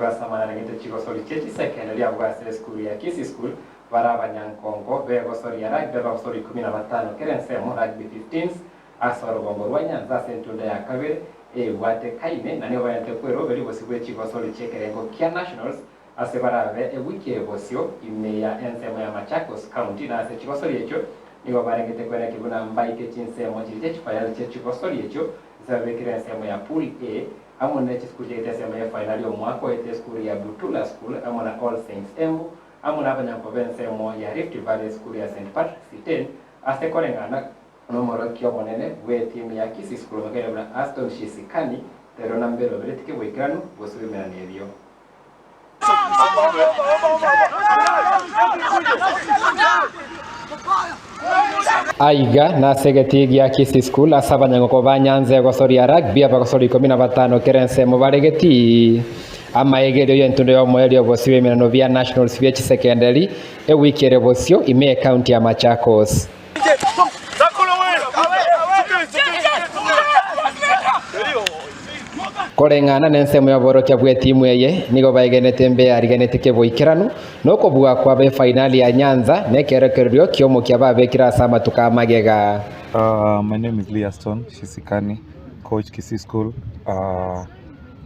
kurasa mana ngite chigosori chechi secondary abwasire school ya Kisii school barabanyankongo begosori ya rugby bagosori 15 kerensemo rugby 15's asoro bombo rwanyanza sentunda ya kabere wate kaine nani bayante kwero beri bosibwe chigosori chekerengo kia nationals ase barabe wiki ebosio ime ya ensemo ya Machakos county na ase chigosori echo nigo barengete kwera kibuna mbaike chinsemo chije chifayal chigosori echo zabekira ensemo ya pool A amona chikuje itesema ya final yo mwako ite school ya Butula school amona All Saints Embu amona abanyanko bensemo ya Rift Valley school ya St Patrick's 10 ase korengana nomoro kyo monene we team ya Kisii school magere na Aston Shisikani tero nambero beretike wekanu bosubimena nebyo Aiga na segeti ya Kisii school asabanya ngoko banyanze gosori ya rugby abagosori 15 kerense mu baregeti amaegero yentundo yo moyo bosiwe menano via nationals via secondary wikere bosio ime county ya Machakos korengana nensemo yaborokia bwe timu yeye nigo bayigenete mbe arigenete keboikiranu noko bwa kwa be final ya Nyanza nekerekerio kiomo kya babekira sama tukamagega. My name is Aston Shisikani, coach Kisii school.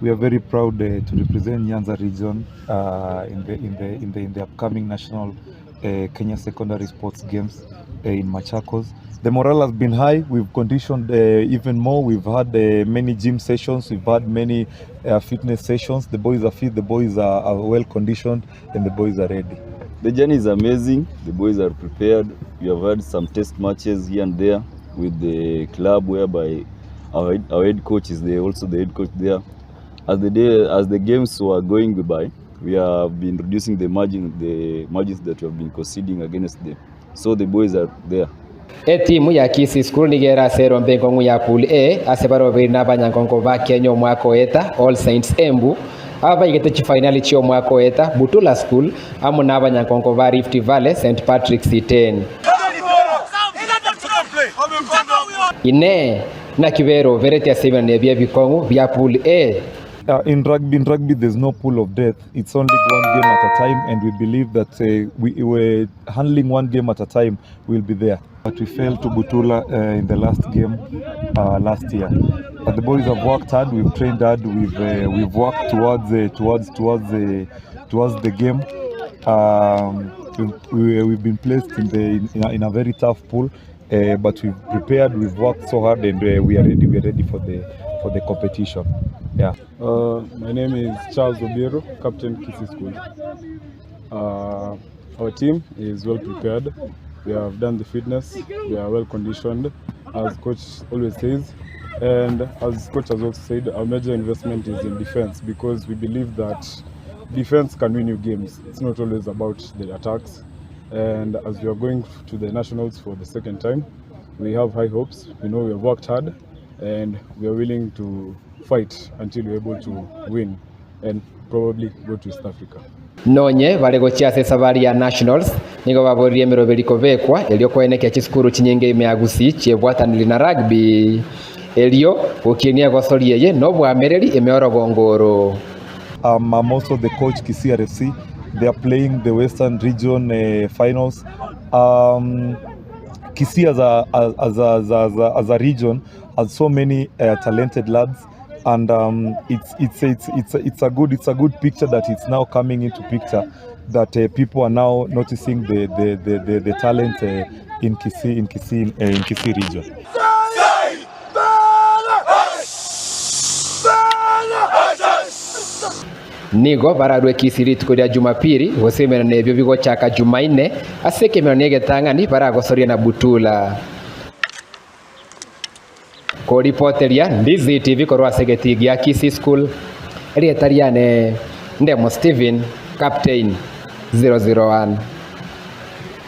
We are very proud to represent Nyanza region in the upcoming national Kenya secondary sports games in Machakos. The morale has been high. We've conditioned even more. We've had many gym sessions. We've had many fitness sessions. The boys are fit, the boys are well conditioned, and the boys are ready. The journey is amazing. The boys are prepared. We have had some test matches here and there with the club, whereby our head coach is there, also the head coach there. As the games were going by, we have been reducing the margins that we have been conceding against them. So the boys are there. Timu ya Kisii school nigera sero mbengo ya pool A asebaro bina banyankongo ba Kenya mwako eta All Saints Embu aba igete chi final chi mwako eta Butula school amuna banyankongo ba Rift Valley St Patrick's 10 ine na kibero verete ya 7 ne bia bikongo bia pool A. In rugby, there's no pool of death. It's only one game at a time, and we believe that we were handling one game at a time. We'll be there. But we fell to Butula in the last game last year. But the boys have worked hard. We've trained hard. We've worked towards the game. We've been placed in a very tough pool, but we've prepared. We've worked so hard, and we are ready. We're ready for the competition. Yeah. My name is Charles Obiero, captain Kisii school. Our team is well prepared. We have done the fitness. We are well conditioned, as coach always says. And as coach has also said, our major investment is in defense, because we believe that defense can win you games. It's not always about the attacks. And as we are going to the nationals for the second time, we have high hopes. We know we have worked hard, and we are willing to fight until we're able to win and probably go to East Africa. Nonye baregochia se sabari ya nationals nigo baborie meroberiko bekwa elio kweneke chiskuru chinyenge ime ya Gusii chiebwatanili na rugby elio ukienia gosori yeye no bwamereri imeorogongoro. I'm also the coach Kisii RFC. They are playing the Western Region finals. Kisii as a region has so many talented lads. And it's a good picture that it's now coming into picture, that people are now noticing the talent in Kisii region. Nigo baradwe Kisii ritukuria Jumapili gosemera nebyo bigo chaka Jumaine asekemera negetangani baragosoria na Butula. Ko reporteria Ndizi TV korwa segeti ya Kisii school Elietariane Ndemo Steven captain 001.